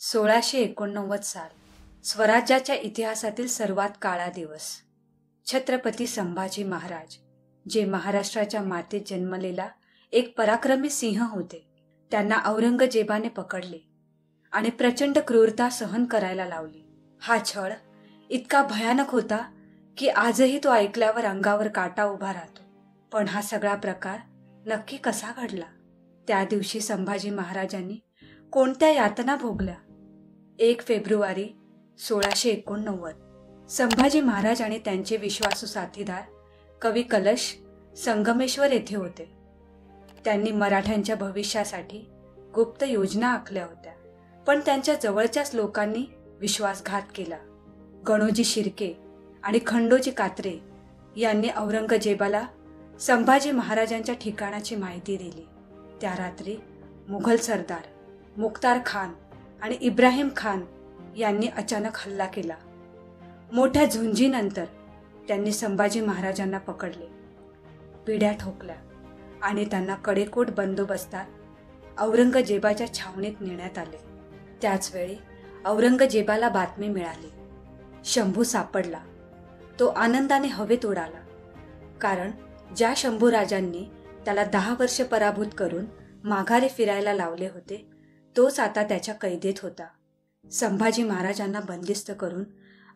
1689 साल स्वराज्याच्या इतिहासातील सर्वात काळा दिवस. छत्रपती संभाजी महाराज, जे महाराष्ट्राच्या मातीत जन्मलेला एक पराक्रमी सिंह होते, त्यांना औरंगजेबाने पकडले आणि प्रचंड क्रूरता सहन करायला लावली. हा छळ इतका भयानक होता की आजही तो ऐकल्यावर अंगावर काटा उभा राहतो. पण हा सगळा प्रकार नक्की कसा घडला? त्या दिवशी संभाजी महाराजांनी कोणत्या यातना भोगल्या? 1 फेब्रुवारी 1689 संभाजी महाराज आणि त्यांचे विश्वासू साथीदार कवी कलश संगमेश्वर येथे होते. त्यांनी मराठ्यांच्या भविष्यासाठी गुप्त योजना आखल्या होत्या, पण त्यांच्या जवळच्याच लोकांनी विश्वासघात केला. गणोजी शिर्के आणि खंडोजी कात्रे यांनी औरंगजेबाला संभाजी महाराजांच्या ठिकाणाची माहिती दिली. त्या रात्री मुघल सरदार मुख्तार खान आणि इब्राहिम खान यांनी अचानक हल्ला केला. मोठ्या झुंजीनंतर त्यांनी संभाजी महाराजांना पकडले, पिढ्या ठोकल्या आणि त्यांना कडेकोट बंदोबस्तात औरंगजेबाच्या छावणीत नेण्यात आले. त्याचवेळी औरंगजेबाला बातमी मिळाली, शंभू सापडला. तो आनंदाने हवेत उडाला, कारण ज्या शंभूराजांनी त्याला 10 वर्ष पराभूत करून माघारी फिरायला लावले होते, तोच आता त्याच्या कैदेत होता. संभाजी महाराजांना बंदिस्त करून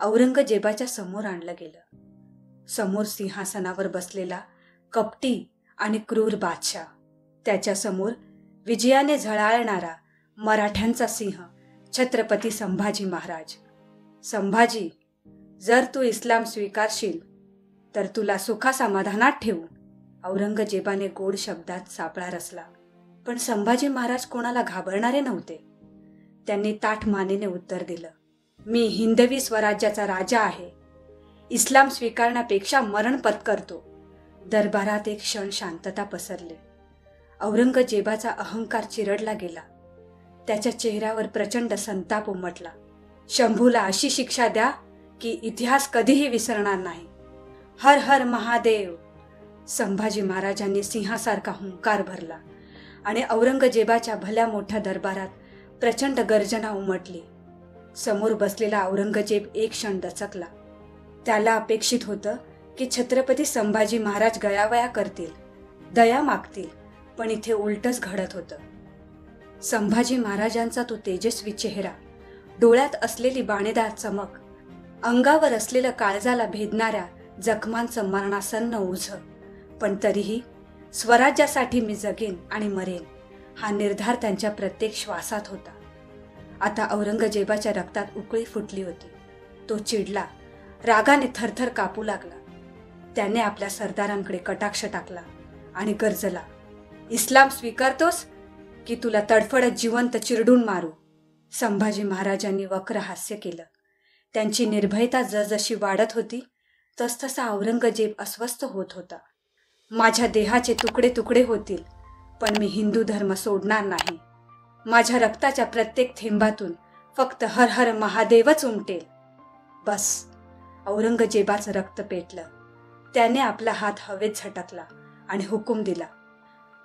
औरंगजेबाच्या समोर आणलं गेलं. समोर सिंहासनावर बसलेला कपटी आणि क्रूर बादशाह, त्याच्या समोर विजयाने झळाळणारा मराठ्यांचा सिंह छत्रपती संभाजी महाराज. संभाजी, जर तू इस्लाम स्वीकारशील तर तुला सुखासमाधानात ठेवू, औरंगजेबाने गोड शब्दात सापळा रचला. पण संभाजी महाराज कोणाला घाबरणारे नव्हते. त्यांनी ताठ मानेने उत्तर दिलं, मी हिंदवी स्वराज्याचा राजा आहे. इस्लाम स्वीकारण्यापेक्षा मरण पत्करतो. दरबारात एक क्षण शांतता पसरली. औरंगजेबाचा अहंकार चिरडला गेला. त्याच्या चेहऱ्यावर प्रचंड संताप उमटला. शंभूला अशी शिक्षा द्या की इतिहास कधीही विसरणार नाही. हर हर महादेव. संभाजी महाराजांनी सिंहासारखा हुंकार भरला आणि औरंगजेबाच्या भल्या मोठ्या दरबारात प्रचंड गर्जना उमटली. समोर बसलेला औरंगजेब एक क्षण दचकला. त्याला अपेक्षित होतं की छत्रपती संभाजी महाराज गयावया करतील, दया मागतील, पण इथे उलटच घडत होतं. संभाजी महाराजांचा तो तेजस्वी चेहरा, डोळ्यात असलेली बाणेदार चमक, अंगावर असलेलं काळजाला भेदणाऱ्या जखमांचं मरणासन्न ओझं, पण तरीही स्वराज्यासाठी मी जगेन आणि मरेन हा निर्धार त्यांच्या प्रत्येक श्वासात होता. आता औरंगजेबाच्या रक्तात उकळी फुटली होती. तो चिडला, रागाने थरथर कापू लागला. त्याने आपल्या सरदारांकडे कटाक्ष टाकला आणि गर्जला, इस्लाम स्वीकारतोस की तुला तडफडत जिवंत चिरडून मारू? संभाजी महाराजांनी वक्र हास्य केलं. त्यांची निर्भयता जसजशी वाढत होती तसतसा औरंगजेब अस्वस्थ होत होता. माझ्या देहाचे तुकडे तुकडे होतील, पण मी हिंदू धर्म सोडणार नाही. माझ्या रक्ताच्या प्रत्येक थेंबातून फक्त हर हर महादेवच उमटेल. बस. औरंगजेबाचं रक्त पेटलं. त्याने आपला हात हवेत झटकला आणि हुकूम दिला,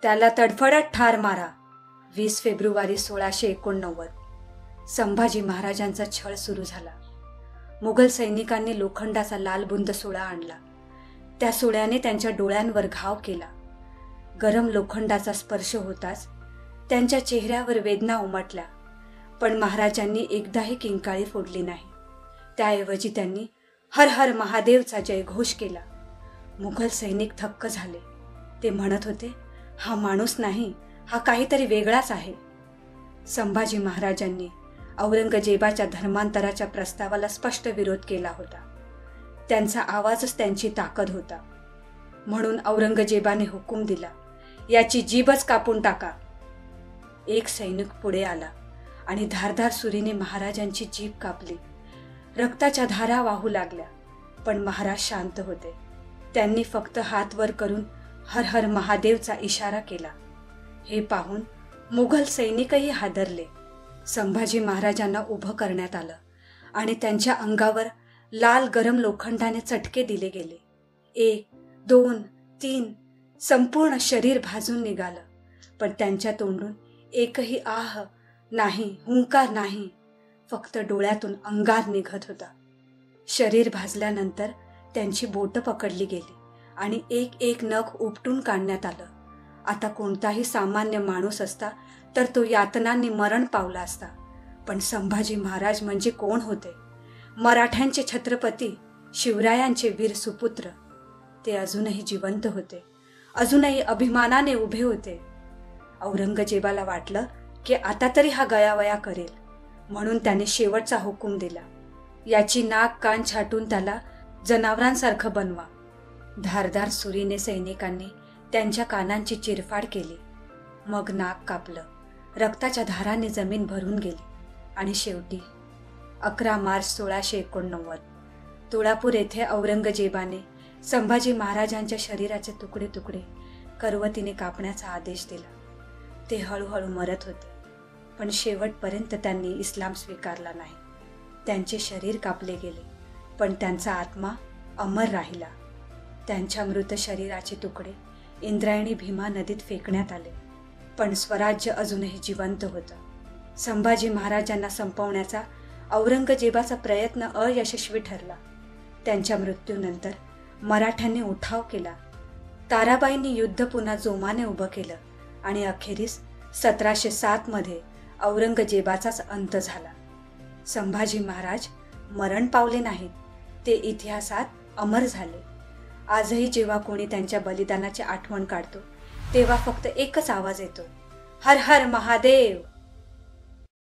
त्याला तडफडत ठार मारा. 20 फेब्रुवारी 1689 संभाजी महाराजांचा छळ सुरू झाला. मुघल सैनिकांनी लोखंडाचा लालबुंद सुळा आणला. त्या सुळ्याने त्यांच्या डोळ्यांवर घाव केला. गरम लोखंडाचा स्पर्श होताच त्यांच्या चेहऱ्यावर वेदना उमटल्या, पण महाराजांनी एकदाही किंकाळी फोडली नाही. त्याऐवजी त्यांनी हर हर महादेवचा जयघोष केला. मुघल सैनिक थक्क झाले. ते म्हणत होते, हा माणूस नाही, हा काहीतरी वेगळाच आहे. संभाजी महाराजांनी औरंगजेबाच्या धर्मांतराच्या प्रस्तावाला स्पष्ट विरोध केला होता. त्यांचा आवाजच त्यांची ताकद होता. म्हणून औरंगजेबाने हुकूम दिला, याची जीभच कापून टाका. एक सैनिक पुढे आला आणि धारधार सुरीने महाराजांची जीभ कापली. रक्ताच्या धारा वाहू लागल्या, पण महाराज शांत होते. त्यांनी फक्त हात वर करून हर हर महादेवचा इशारा केला. हे पाहून मुघल सैनिकही हादरले. संभाजी महाराजांना उभं करण्यात आलं आणि त्यांच्या अंगावर लाल गरम लोखंडाने चटके दिले गेले. 1, 2, 3 संपूर्ण शरीर भाजून निघालं, पण त्यांच्या तोंडून एकही आह नाही, हुंकार नाही. फक्त डोळ्यातून अंगार निघत होता. शरीर भाजल्यानंतर त्यांची बोटं पकडली गेली आणि एक एक नख उपटून काढण्यात आलं. आता कोणताही सामान्य माणूस असता तर तो यातनांनी मरण पावला असता. पण संभाजी महाराज म्हणजे कोण होते? मराठ्यांचे छत्रपती, शिवरायांचे वीर सुपुत्र. ते अजूनही जिवंत होते, अजूनही अभिमानाने उभे होते. औरंगजेबाला वाटलं की आता तरी हा गयावया करेल, म्हणून त्याने शेवटचा हुकूम दिला, याची नाक कान छाटून त्याला जनावरांसारखं बनवा. धारदार सुरीने सैनिकांनी त्यांच्या कानांची चिरफाड केली. मग नाक कापलं. रक्ताच्या धाराने जमीन भरून गेली आणि शेवटी 11 मार्च 1689 तुळापूर येथे औरंगजेबाने संभाजी महाराजांच्या शरीराचे तुकडे तुकडे करवतीने कापण्याचा आदेश दिला. ते हळूहळू मरत होते, पण शेवटपर्यंत त्यांनी इस्लाम स्वीकारला नाही. त्यांचे शरीर कापले गेले, पण त्यांचा आत्मा अमर राहिला. त्यांच्या मृत शरीराचे तुकडे इंद्रायणी भीमा नदीत फेकण्यात आले, पण स्वराज्य अजूनही जिवंत होतं. संभाजी महाराजांना संपवण्याचा औरंगजेबाचा प्रयत्न अयशस्वी ठरला. त्यांच्या मृत्यूनंतर मराठ्यांनी उठाव केला. ताराबाईंनी युद्ध पुन्हा जोमाने उभं केलं आणि अखेरीस 1707 मध्ये औरंगजेबाचाच अंत झाला. संभाजी महाराज मरण पावले नाहीत, ते इतिहासात अमर झाले. आजही जेव्हा कोणी त्यांच्या बलिदानाची आठवण काढतो तेव्हा फक्त एकच आवाज येतो, हर हर महादेव.